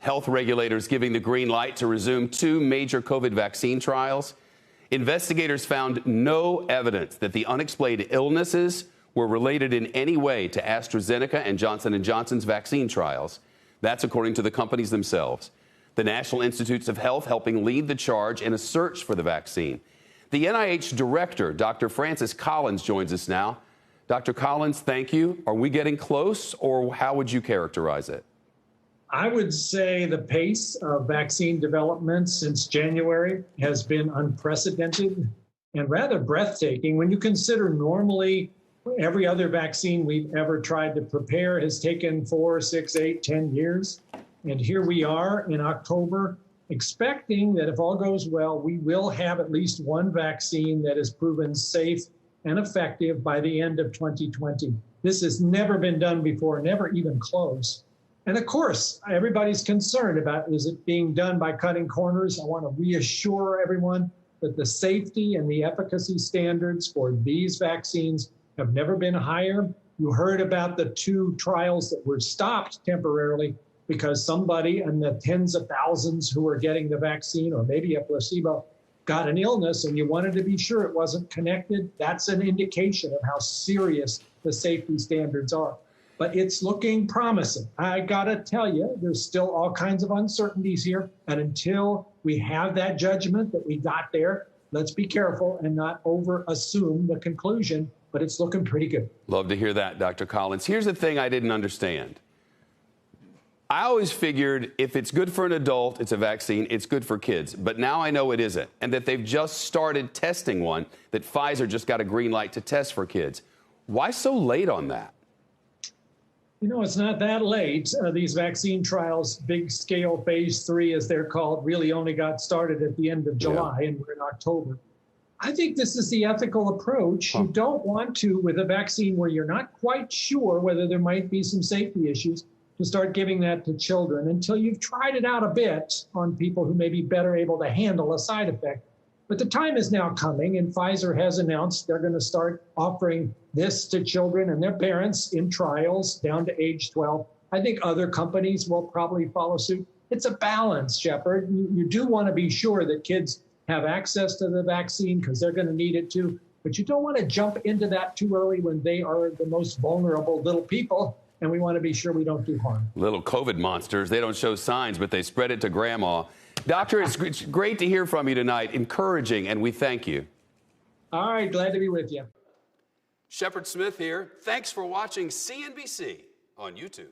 Health regulators giving the green light to resume 2 major COVID vaccine trials. Investigators found no evidence that the unexplained illnesses were related in any way to AstraZeneca and Johnson & Johnson's vaccine trials. That's according to the companies themselves. The National Institutes of Health helping lead the charge in a search for the vaccine. The NIH director, Dr. Francis Collins, joins us now. Dr. Collins, thank you. Are we getting close, or how would you characterize it? I would say the pace of vaccine development since January has been unprecedented and rather breathtaking. When you consider normally every other vaccine we've ever tried to prepare has taken 4, 6, 8, 10 years. And here we are in October, expecting that if all goes well, we will have at least one vaccine that is proven safe and effective by the end of 2020. This has never been done before, never even close. And of course, everybody's concerned about, is it being done by cutting corners? I want to reassure everyone that the safety and the efficacy standards for these vaccines have never been higher. You heard about the 2 trials that were stopped temporarily because somebody in the tens of thousands who were getting the vaccine or maybe a placebo got an illness, and you wanted to be sure it wasn't connected. That's an indication of how serious the safety standards are. But it's looking promising. I gotta tell you, there's still all kinds of uncertainties here. And until we have that judgment that we got there, let's be careful and not over-assume the conclusion, but it's looking pretty good. Love to hear that, Dr. Collins. Here's the thing I didn't understand. I always figured if it's good for an adult, it's a vaccine, it's good for kids. But now I know it isn't, and that they've just started testing one, that Pfizer just got a green light to test for kids. Why so late on that? You know, it's not that late. These vaccine trials, big scale phase 3, as they're called, really only got started at the end of July, and we're in October. I think this is the ethical approach. You don't want to, with a vaccine where you're not quite sure whether there might be some safety issues, to start giving that to children until you've tried it out a bit on people who may be better able to handle a side effect. But the time is now coming, and Pfizer has announced they're going to start offering this to children and their parents in trials down to age 12. I think other companies will probably follow suit. It's a balance, Shepard. You do want to be sure that kids have access to the vaccine because they're going to need it too. But you don't want to jump into that too early when they are the most vulnerable little people, and we want to be sure we don't do harm. Little COVID monsters. They don't show signs, but they spread it to grandma. Doctor, it's great to hear from you tonight. Encouraging, and we thank you. All right, glad to be with you. Shepard Smith here. Thanks for watching CNBC on YouTube.